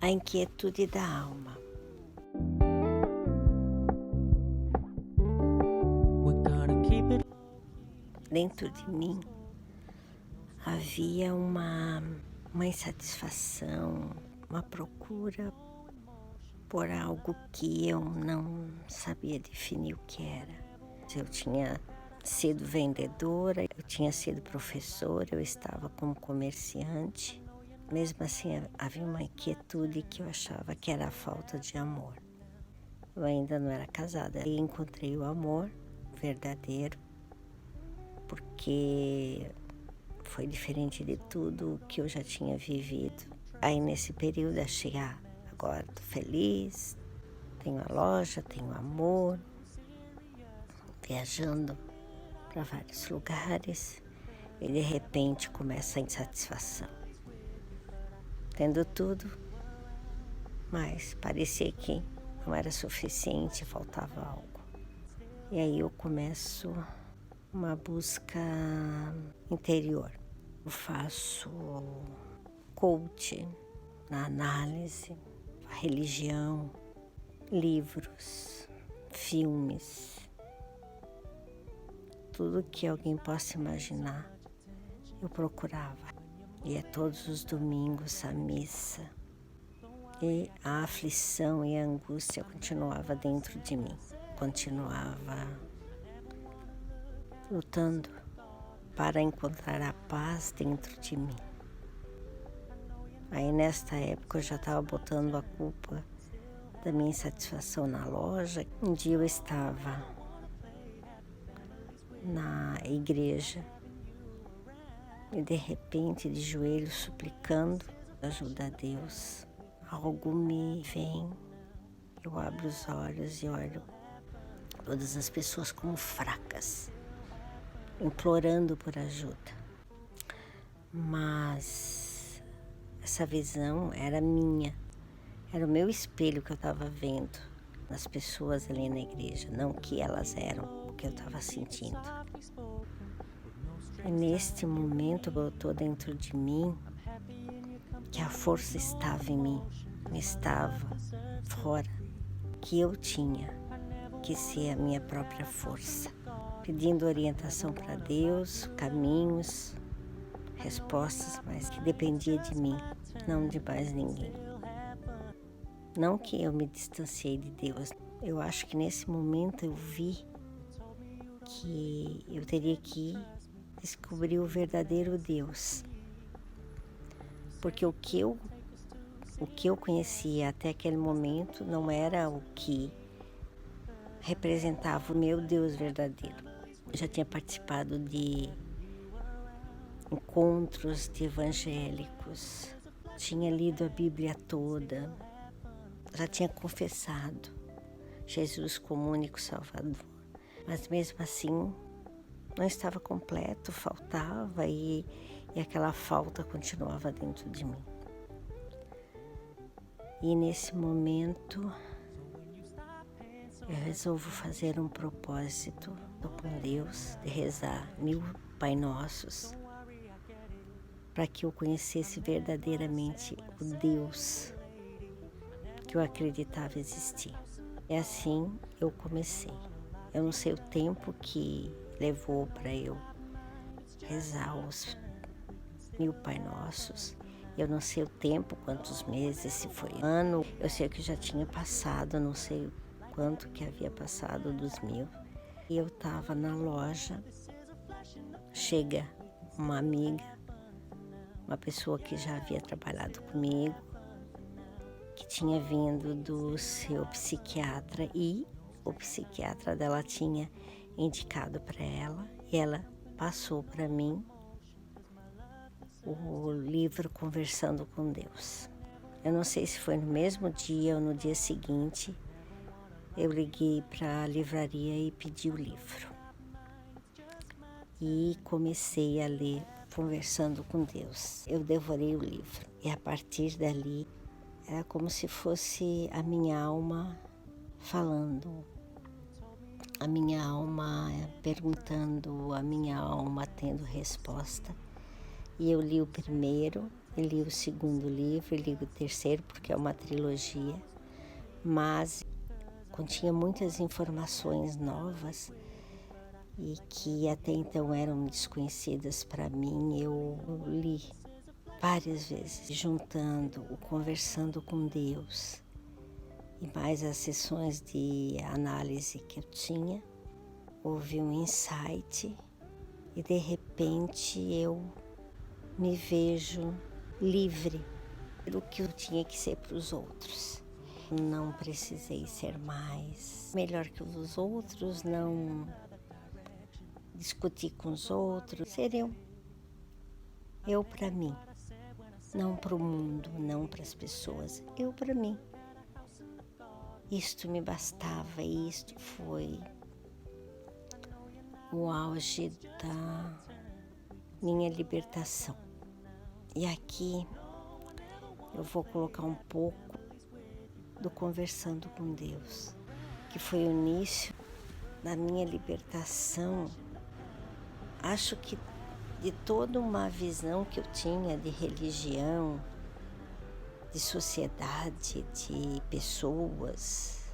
A inquietude da alma. Dentro de mim havia uma insatisfação, uma procura por algo que eu não sabia definir o que era. Eu tinha sido vendedora, eu tinha sido professora, eu estava como comerciante. Mesmo assim, havia uma inquietude que eu achava que era a falta de amor. Eu ainda não era casada e encontrei o amor verdadeiro, porque foi diferente de tudo que eu já tinha vivido. Aí nesse período achei, agora estou feliz, tenho a loja, tenho amor, viajando para vários lugares e de repente começa a insatisfação. Tendo tudo, mas parecia que não era suficiente, faltava algo. E aí eu começo uma busca interior. Eu faço coach na análise, a religião, livros, filmes, tudo que alguém possa imaginar, eu procurava. Ia todos os domingos à missa. E a aflição e a angústia continuava dentro de mim. Continuava lutando para encontrar a paz dentro de mim. Aí nesta época eu já estava botando a culpa da minha insatisfação na loja. Um dia eu estava na igreja e de repente de joelhos suplicando ajuda a Deus. Algo me vem, eu abro os olhos e olho todas as pessoas como fracas, implorando por ajuda. Mas essa visão era minha, era o meu espelho que eu estava vendo nas pessoas ali na igreja, não o que elas eram, o que eu estava sentindo. E neste momento brotou dentro de mim que a força estava em mim, estava fora, que eu tinha que ser a minha própria força, pedindo orientação para Deus, caminhos, respostas, mas que dependia de mim, não de mais ninguém. Não que eu me distanciei de Deus, eu acho que nesse momento eu vi que eu teria que descobrir o verdadeiro Deus, porque o que eu conhecia até aquele momento não era o que representava o meu Deus verdadeiro. Eu já tinha participado de encontros de evangélicos, tinha lido a Bíblia toda, já tinha confessado Jesus como único Salvador, mas mesmo assim não estava completo, faltava e aquela falta continuava dentro de mim. E nesse momento eu resolvo fazer um propósito com Deus de rezar 1000 Pai Nossos para que eu conhecesse verdadeiramente o Deus que eu acreditava existir. E assim eu comecei. Eu não sei o tempo que levou para eu rezar os 1000 Pai Nossos. Eu não sei o tempo, quantos meses, se foi ano. Eu sei que já tinha passado, não sei quanto que havia passado dos 1000. E eu estava na loja, chega uma amiga, uma pessoa que já havia trabalhado comigo, que tinha vindo do seu psiquiatra e o psiquiatra dela tinha indicado para ela e ela passou para mim o livro Conversando com Deus. Eu não sei se foi no mesmo dia ou no dia seguinte, eu liguei para a livraria e pedi o livro. E comecei a ler Conversando com Deus. Eu devorei o livro e a partir dali era como se fosse a minha alma falando, a minha alma perguntando, a minha alma tendo resposta. E eu li o primeiro Eu li o segundo livro, eu li o terceiro, porque é uma trilogia, mas continha muitas informações novas e que até então eram desconhecidas para mim. Eu li várias vezes, juntando o conversando com Deus e mais as sessões de análise que eu tinha. Houve um insight e de repente eu me vejo livre do que eu tinha que ser para os outros. Não precisei ser mais melhor que os outros, não discutir com os outros, ser eu para mim, não para o mundo, não para as pessoas, eu para mim. Isto me bastava e isto foi o auge da minha libertação. E aqui eu vou colocar um pouco do Conversando com Deus, que foi o início da minha libertação. Acho que de toda uma visão que eu tinha de religião, de sociedade, de pessoas,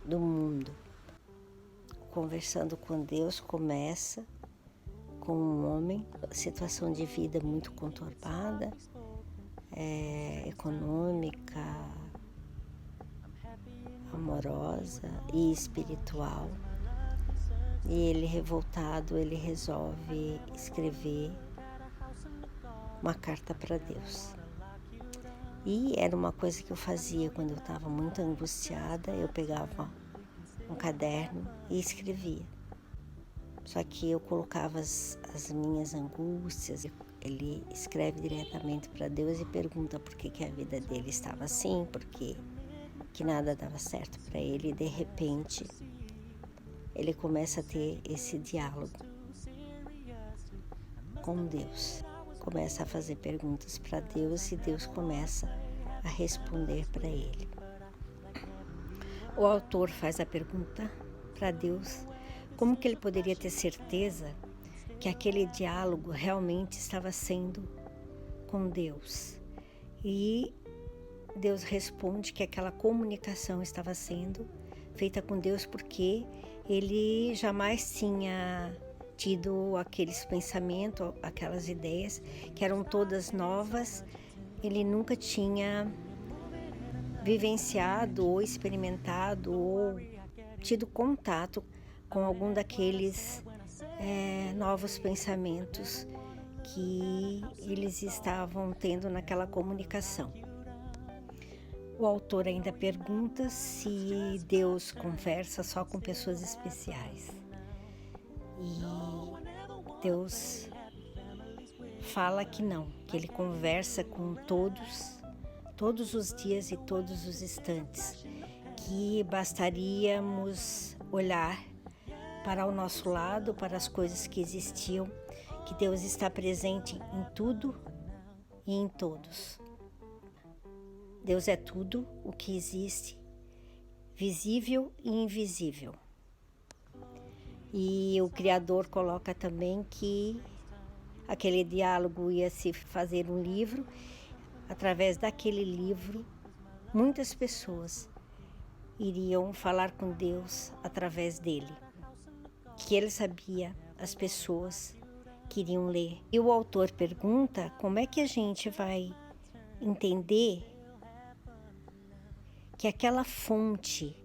do mundo. Conversando com Deus começa com um homem, situação de vida muito conturbada, econômica, amorosa e espiritual. E ele, revoltado, ele resolve escrever uma carta para Deus. E era uma coisa que eu fazia quando eu estava muito angustiada, eu pegava um caderno e escrevia. Só que eu colocava as minhas angústias. Ele escreve diretamente para Deus e pergunta por que a vida dele estava assim, porque que nada dava certo para ele. E de repente ele começa a ter esse diálogo com Deus. Começa a fazer perguntas para Deus e Deus começa a responder para ele. O autor faz a pergunta para Deus como que ele poderia ter certeza que aquele diálogo realmente estava sendo com Deus. E Deus responde que aquela comunicação estava sendo feita com Deus porque ele jamais tinha tido aqueles pensamentos, aquelas ideias que eram todas novas. Ele nunca tinha vivenciado ou experimentado ou tido contato com algum daqueles novos pensamentos que eles estavam tendo naquela comunicação. O autor ainda pergunta se Deus conversa só com pessoas especiais. E Deus fala que não, que ele conversa com todos os dias e todos os instantes, que bastaríamos olhar para o nosso lado, para as coisas que existiam, que Deus está presente em tudo e em todos. Deus é tudo o que existe, visível e invisível. E o Criador coloca também que aquele diálogo ia se fazer um livro. Através daquele livro, muitas pessoas iriam falar com Deus através dele. Que ele sabia as pessoas que iriam ler. E o autor pergunta como é que a gente vai entender que aquela fonte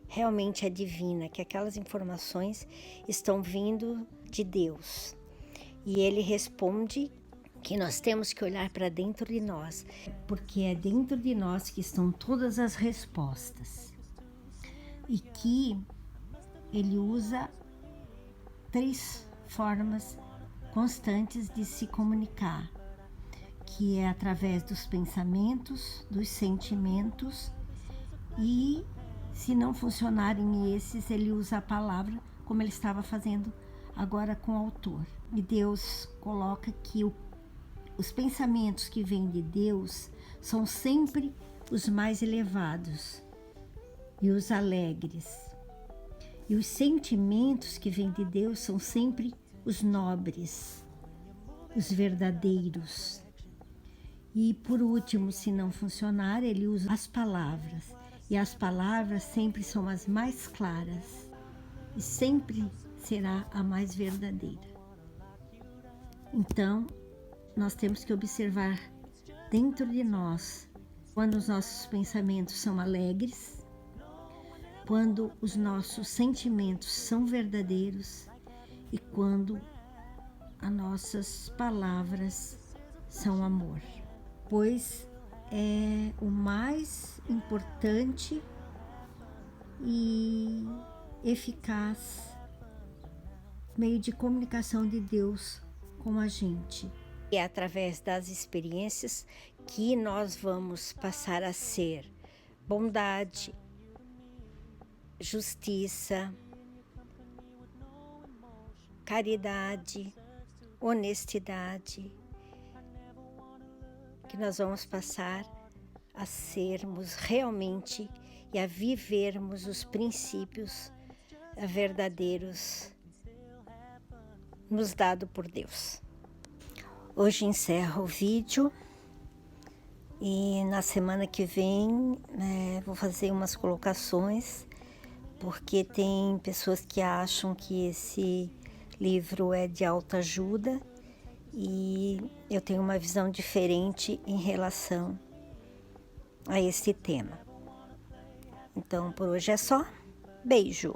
realmente é divina, que aquelas informações estão vindo de Deus. E ele responde que nós temos que olhar para dentro de nós, porque é dentro de nós que estão todas as respostas. E que ele usa 3 formas constantes de se comunicar, que é através dos pensamentos, dos sentimentos e, se não funcionarem esses, ele usa a palavra, como ele estava fazendo agora com o autor. E Deus coloca que os pensamentos que vêm de Deus são sempre os mais elevados e os alegres. E os sentimentos que vêm de Deus são sempre os nobres, os verdadeiros. E por último, se não funcionar, ele usa as palavras. E as palavras sempre são as mais claras e sempre será a mais verdadeira. Então, nós temos que observar dentro de nós quando os nossos pensamentos são alegres, quando os nossos sentimentos são verdadeiros e quando as nossas palavras são amor, pois é o mais importante e eficaz meio de comunicação de Deus com a gente. É através das experiências que nós vamos passar a ser bondade, justiça, caridade, honestidade, que nós vamos passar a sermos realmente e a vivermos os princípios verdadeiros nos dados por Deus. Hoje encerro o vídeo e na semana que vem vou fazer umas colocações, porque tem pessoas que acham que esse livro é de autoajuda e eu tenho uma visão diferente em relação a esse tema. Então, por hoje é só. Beijo!